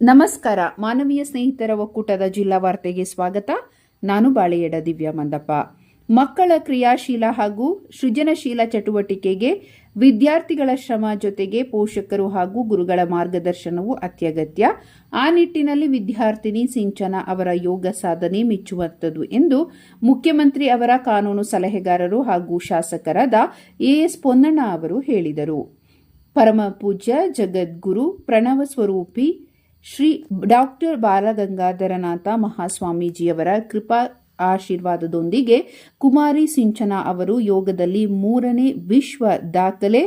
ನಮಸ್ಕಾರ. ಮಾನವೀಯ ಸ್ನೇಹಿತರ ಒಕ್ಕೂಟದ ಜಿಲ್ಲಾ ವಾರ್ತೆಗೆ ಸ್ವಾಗತ. ನಾನು ಬಾಳೆಯಡ ದಿವ್ಯಾ ಮಂದಪ್ಪ. ಮಕ್ಕಳ ಕ್ರಿಯಾಶೀಲ ಹಾಗೂ ಸೃಜನಶೀಲ ಚಟುವಟಿಕೆಗೆ ವಿದ್ಯಾರ್ಥಿಗಳ ಶ್ರಮ ಜೊತೆಗೆ ಪೋಷಕರು ಹಾಗೂ ಗುರುಗಳ ಮಾರ್ಗದರ್ಶನವು ಅತ್ಯಗತ್ಯ. ಆ ನಿಟ್ಟಿನಲ್ಲಿ ವಿದ್ಯಾರ್ಥಿನಿ ಸಿಂಚನ ಅವರ ಯೋಗ ಸಾಧನೆ ಮೆಚ್ಚುವಂತದ್ದು ಎಂದು ಮುಖ್ಯಮಂತ್ರಿ ಅವರ ಕಾನೂನು ಸಲಹೆಗಾರರು ಹಾಗೂ ಶಾಸಕರಾದ ಎಎಸ್ ಪೊನ್ನಣ್ಣ ಅವರು ಹೇಳಿದರು. ಪರಮ ಪೂಜ್ಯ ಜಗದ್ಗುರು ಪ್ರಣವ ಸ್ವರೂಪಿ ಶ್ರೀ ಡಾಕ್ಟರ್ ಬಾಲಗಂಗಾಧರನಾಥ ಮಹಾಸ್ವಾಮೀಜಿಯವರ ಕೃಪಾ ಆಶೀರ್ವಾದದೊಂದಿಗೆ ಕುಮಾರಿ ಸಿಂಚನ ಅವರು ಯೋಗದಲ್ಲಿ 3ನೇ ವಿಶ್ವ ದಾಖಲೆ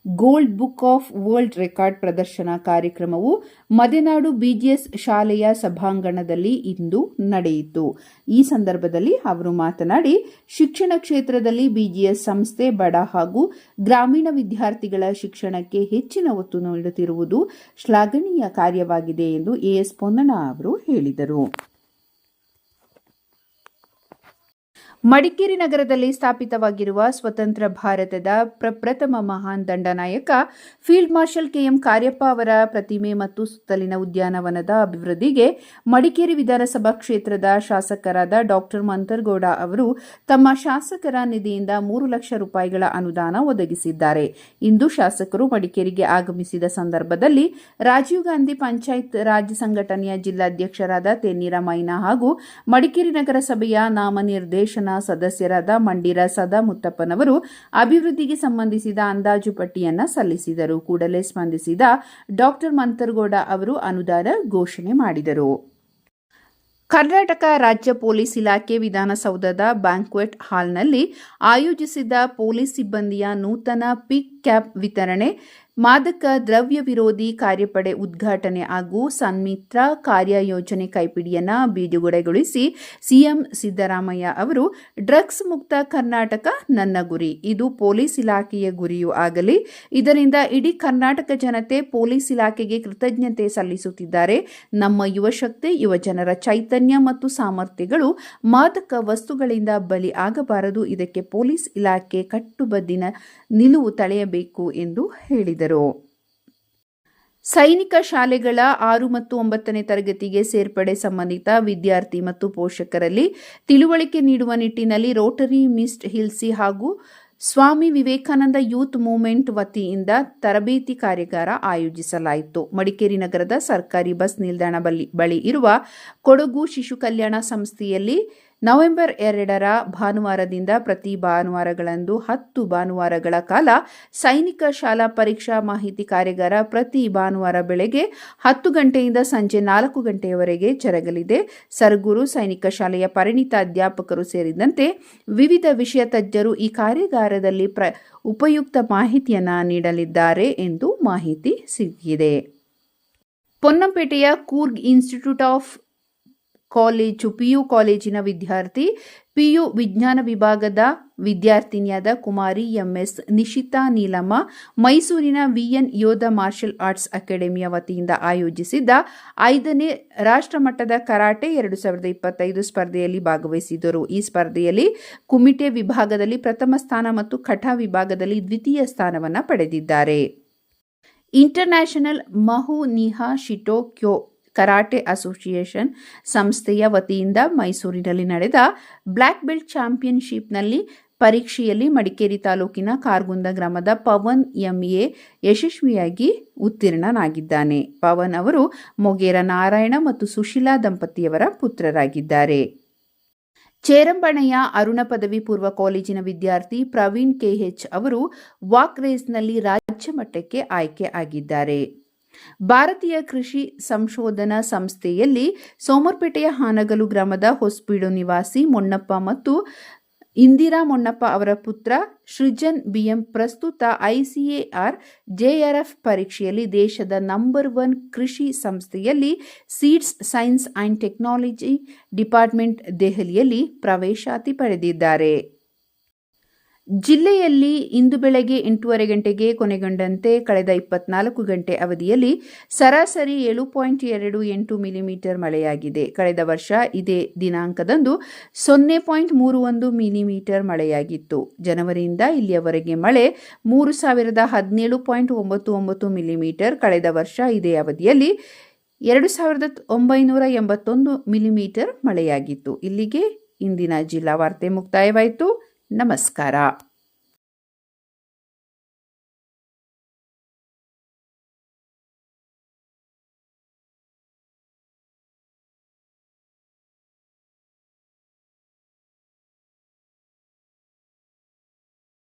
gold book of world record ಪ್ರದರ್ಶನ ಕಾರ್ಯಕ್ರಮವು ಮದೆನಾಡು ಬಿಜಿಎಸ್ ಶಾಲೆಯ ಸಭಾಂಗಣದಲ್ಲಿ ಇಂದು ನಡೆಯಿತು. ಈ ಸಂದರ್ಭದಲ್ಲಿ ಅವರು ಮಾತನಾಡಿ, ಶಿಕ್ಷಣ ಕ್ಷೇತ್ರದಲ್ಲಿ ಬಿಜಿಎಸ್ ಸಂಸ್ಥೆ ಬಡ ಹಾಗೂ ಗ್ರಾಮೀಣ ವಿದ್ಯಾರ್ಥಿಗಳ ಶಿಕ್ಷಣಕ್ಕೆ ಹೆಚ್ಚಿನ ಒತ್ತು ನೀಡುತ್ತಿರುವುದು ಶ್ಲಾಘನೀಯ ಕಾರ್ಯವಾಗಿದೆ ಎಂದು ಎಎಸ್ ಪೊನ್ನಣ್ಣ ಅವರು ಹೇಳಿದರು. ಮಡಿಕೇರಿ ನಗರದಲ್ಲಿ ಸ್ಥಾಪಿತವಾಗಿರುವ ಸ್ವತಂತ್ರ ಭಾರತದ ಪ್ರಪ್ರಥಮ ಮಹಾನ್ ದಂಡನಾಯಕ ಫೀಲ್ಡ್ ಮಾರ್ಷಲ್ ಕೆಎಂ ಕಾರ್ಯಪ್ಪ ಅವರ ಪ್ರತಿಮೆ ಮತ್ತು ಸುತ್ತಲಿನ ಉದ್ಯಾನವನದ ಅಭಿವೃದ್ಧಿಗೆ ಮಡಿಕೇರಿ ವಿಧಾನಸಭಾ ಕ್ಷೇತ್ರದ ಶಾಸಕರಾದ ಡಾಕ್ಟರ್ ಮಂತರ್ಗೌಡ ಅವರು ತಮ್ಮ ಶಾಸಕರ ನಿಧಿಯಿಂದ 3 ಲಕ್ಷ ರೂಪಾಯಿಗಳ ಅನುದಾನ ಒದಗಿಸಿದ್ದಾರೆ. ಇಂದು ಶಾಸಕರು ಮಡಿಕೇರಿಗೆ ಆಗಮಿಸಿದ ಸಂದರ್ಭದಲ್ಲಿ ರಾಜೀವ್ ಗಾಂಧಿ ಪಂಚಾಯತ್ ರಾಜ್ ಸಂಘಟನೆಯ ಜಿಲ್ಲಾಧ್ಯಕ್ಷರಾದ ತೆನ್ನೀರ ಮೈನಾ ಹಾಗೂ ಮಡಿಕೇರಿ ನಗರಸಭೆಯ ನಾಮನಿರ್ದೇಶನ ಸದಸ್ಯರಾದ ಮಂಡಿರ ಸದಾ ಮುತ್ತಪ್ಪನವರು ಅಭಿವೃದ್ಧಿಗೆ ಸಂಬಂಧಿಸಿದ ಅಂದಾಜು ಪಟ್ಟಿಯನ್ನು ಸಲ್ಲಿಸಿದರು. ಕೂಡಲೇ ಸ್ಪಂದಿಸಿದ ಡಾಕ್ಟರ್ ಮಂತರ್ಗೌಡ ಅವರು ಅನುದಾನ ಘೋಷಣೆ ಮಾಡಿದರು. ಕರ್ನಾಟಕ ರಾಜ್ಯ ಪೊಲೀಸ್ ಇಲಾಖೆ ವಿಧಾನಸೌಧದ ಬ್ಯಾಂಕ್ವೆಟ್ ಹಾಲ್ನಲ್ಲಿ ಆಯೋಜಿಸಿದ್ದ ಪೊಲೀಸ್ ಸಿಬ್ಬಂದಿಯ ನೂತನ ಪಿಕ್ ಕ್ಯಾಪ್ ವಿತರಣೆ, ಮಾದಕ ದ್ರವ್ಯ ವಿರೋಧಿ ಕಾರ್ಯಪಡೆ ಉದ್ಘಾಟನೆ ಹಾಗೂ ಸನ್ಮಿತ್ರ ಕಾರ್ಯಯೋಜನೆ ಕೈಪಿಡಿಯನ್ನು ಬಿಡುಗಡೆಗೊಳಿಸಿ ಸಿಎಂ ಸಿದ್ದರಾಮಯ್ಯ ಅವರು ಡ್ರಗ್ಸ್ ಮುಕ್ತ ಕರ್ನಾಟಕ ನನ್ನ ಗುರಿ, ಇದು ಪೊಲೀಸ್ ಇಲಾಖೆಯ ಗುರಿಯೂ ಆಗಲಿ. ಇದರಿಂದ ಇಡೀ ಕರ್ನಾಟಕ ಜನತೆ ಪೊಲೀಸ್ ಇಲಾಖೆಗೆ ಕೃತಜ್ಞತೆ ಸಲ್ಲಿಸುತ್ತಿದ್ದಾರೆ. ನಮ್ಮ ಯುವಶಕ್ತಿ, ಯುವಜನರ ಚೈತನ್ಯ ಮತ್ತು ಸಾಮರ್ಥ್ಯಗಳು ಮಾದಕ ವಸ್ತುಗಳಿಂದ ಬಲಿ ಆಗಬಾರದು. ಇದಕ್ಕೆ ಪೊಲೀಸ್ ಇಲಾಖೆ ಕಟ್ಟುಬದ್ದಿನ ನಿಲುವು ತಳೆಯಬೇಕು ಎಂದು ಹೇಳಿದರು. ಸೈನಿಕ ಶಾಲೆಗಳ 6 ಮತ್ತು 9ನೇ ತರಗತಿಗೆ ಸೇರ್ಪಡೆ ಸಂಬಂಧಿತ ವಿದ್ಯಾರ್ಥಿ ಮತ್ತು ಪೋಷಕರಲ್ಲಿ ತಿಳುವಳಿಕೆ ನೀಡುವ ನಿಟ್ಟಿನಲ್ಲಿ ರೋಟರಿ ಮಿಸ್ಟ್ ಹಿಲ್ಸಿ ಹಾಗೂ ಸ್ವಾಮಿ ವಿವೇಕಾನಂದ ಯೂತ್ ಮೂವ್ಮೆಂಟ್ ವತಿಯಿಂದ ತರಬೇತಿ ಕಾರ್ಯಾಗಾರ ಆಯೋಜಿಸಲಾಯಿತು. ಮಡಿಕೇರಿ ನಗರದ ಸರ್ಕಾರಿ ಬಸ್ ನಿಲ್ದಾಣ ಬಳಿ ಇರುವ ಕೊಡಗು ಶಿಶು ಕಲ್ಯಾಣ ಸಂಸ್ಥೆಯಲ್ಲಿ ನವೆಂಬರ್ 2ರ ಭಾನುವಾರದಿಂದ ಪ್ರತಿ ಭಾನುವಾರಗಳಂದು 10 ಭಾನುವಾರಗಳ ಕಾಲ ಸೈನಿಕ ಶಾಲಾ ಪರೀಕ್ಷಾ ಮಾಹಿತಿ ಕಾರ್ಯಾಗಾರ ಪ್ರತಿ ಭಾನುವಾರ ಬೆಳಗ್ಗೆ 10 ಗಂಟೆಯಿಂದ ಸಂಜೆ 4 ಗಂಟೆಯವರೆಗೆ ಜರುಗಲಿದೆ. ಸರಗೂರು ಸೈನಿಕ ಶಾಲೆಯ ಪರಿಣಿತ ಅಧ್ಯಾಪಕರು ಸೇರಿದಂತೆ ವಿವಿಧ ವಿಷಯ ತಜ್ಞರು ಈ ಕಾರ್ಯಾಗಾರದಲ್ಲಿ ಉಪಯುಕ್ತ ಮಾಹಿತಿಯನ್ನು ನೀಡಲಿದ್ದಾರೆ ಎಂದು ಮಾಹಿತಿ ಸಿಕ್ಕಿದೆ. ಪೊನ್ನಂಪೇಟೆಯ Coorg institute of college PU ಕಾಲೇಜಿನ ವಿದ್ಯಾರ್ಥಿ ಪಿಯು ವಿಜ್ಞಾನ ವಿಭಾಗದ ವಿದ್ಯಾರ್ಥಿನಿಯಾದ ಕುಮಾರಿ ಎಂಎಸ್ ನಿಶಿತಾ ನೀಲಮ್ಮ ಮೈಸೂರಿನ ವಿಎನ್ ಯೋಧ ಮಾರ್ಷಲ್ ಆರ್ಟ್ಸ್ ಅಕಾಡೆಮಿಯ ವತಿಯಿಂದ ಆಯೋಜಿಸಿದ್ದ 5ನೇ ರಾಷ್ಟ್ರಮಟ್ಟದ ಕರಾಟೆ 2025 ಸ್ಪರ್ಧೆಯಲ್ಲಿ ಭಾಗವಹಿಸಿದರು. ಈ ಸ್ಪರ್ಧೆಯಲ್ಲಿ ಕುಮಿಟೆ ವಿಭಾಗದಲ್ಲಿ ಪ್ರಥಮ ಸ್ಥಾನ ಮತ್ತು ಕಠಾ ವಿಭಾಗದಲ್ಲಿ ದ್ವಿತೀಯ ಸ್ಥಾನವನ್ನು ಪಡೆದಿದ್ದಾರೆ. ಇಂಟರ್ನ್ಯಾಷನಲ್ ಮಹು ನಿಹಾ ಶಿಟೋ ಕ್ಯೋ ಕರಾಟೆ ಅಸೋಸಿಯೇಷನ್ ಸಂಸ್ಥೆಯ ವತಿಯಿಂದ ಮೈಸೂರಿನಲ್ಲಿ ನಡೆದ ಬ್ಲ್ಯಾಕ್ ಬೆಲ್ಟ್ ಚಾಂಪಿಯನ್ಶಿಪ್ನಲ್ಲಿ ಪರೀಕ್ಷೆಯಲ್ಲಿ ಮಡಿಕೇರಿ ತಾಲೂಕಿನ ಕಾರ್ಗುಂದ ಗ್ರಾಮದ ಪವನ್ ಎಂಎ ಯಶಸ್ವಿಯಾಗಿ ಉತ್ತೀರ್ಣನಾಗಿದ್ದಾನೆ. ಪವನ್ ಅವರು ಮೊಗೇರ ನಾರಾಯಣ ಮತ್ತು ಸುಶೀಲಾ ದಂಪತಿಯವರ ಪುತ್ರರಾಗಿದ್ದಾರೆ. ಚೇರಂಬಣೆಯ ಅರುಣ ಪದವಿ ಪೂರ್ವ ಕಾಲೇಜಿನ ವಿದ್ಯಾರ್ಥಿ ಪ್ರವೀಣ್ ಕೆಎಚ್ ಅವರು ವಾಕ್ ರೇಸ್ನಲ್ಲಿ ರಾಜ್ಯ ಮಟ್ಟಕ್ಕೆ ಆಯ್ಕೆ ಆಗಿದ್ದಾರೆ. ಭಾರತೀಯ ಕೃಷಿ ಸಂಶೋಧನಾ ಸಂಸ್ಥೆಯಲ್ಲಿ ಸೋಮರ್ಪೇಟೆಯ ಹಾನಗಲು ಗ್ರಾಮದ ಹೊಸಬೀಡು ನಿವಾಸಿ ಮೊನ್ನಪ್ಪ ಮತ್ತು ಇಂದಿರಾ ಮೊನ್ನಪ್ಪ ಅವರ ಪುತ್ರ ಸೃಜನ್ ಬಿಎಂ ಪ್ರಸ್ತುತ ಐಸಿಎಆರ್ ಜೆಆರ್ಎಫ್ ಪರೀಕ್ಷೆಯಲ್ಲಿ ದೇಶದ ನಂಬರ್ 1 ಕೃಷಿ ಸಂಸ್ಥೆಯಲ್ಲಿ seeds science and technology department ದೆಹಲಿಯಲ್ಲಿ ಪ್ರವೇಶಾತಿ ಪಡೆದಿದ್ದಾರೆ. ಜಿಲ್ಲೆಯಲ್ಲಿ ಇಂದು ಬೆಳಗ್ಗೆ 8:30 ಗಂಟೆಗೆ ಕೊನೆಗೊಂಡಂತೆ ಕಳೆದ 24 ಗಂಟೆ ಅವಧಿಯಲ್ಲಿ ಸರಾಸರಿ 7.28 ಮಿಲಿಮೀಟರ್ ಮಳೆಯಾಗಿದೆ. ಕಳೆದ ವರ್ಷ ಇದೇ ದಿನಾಂಕದಂದು 0.31 ಮಿಲಿಮೀಟರ್ ಮಳೆಯಾಗಿತ್ತು. ಜನವರಿಯಿಂದ ಇಲ್ಲಿಯವರೆಗೆ ಮಳೆ 3017.99 ಮಿಲಿಮೀಟರ್. ಕಳೆದ ವರ್ಷ ಇದೇ ಅವಧಿಯಲ್ಲಿ 2981 ಮಿಲಿಮೀಟರ್ ಮಳೆಯಾಗಿತ್ತು. ಇಲ್ಲಿಗೆ ಇಂದಿನ ಜಿಲ್ಲಾ ವಾರ್ತೆ ಮುಕ್ತಾಯವಾಯಿತು. ನಮಸ್ಕಾರ.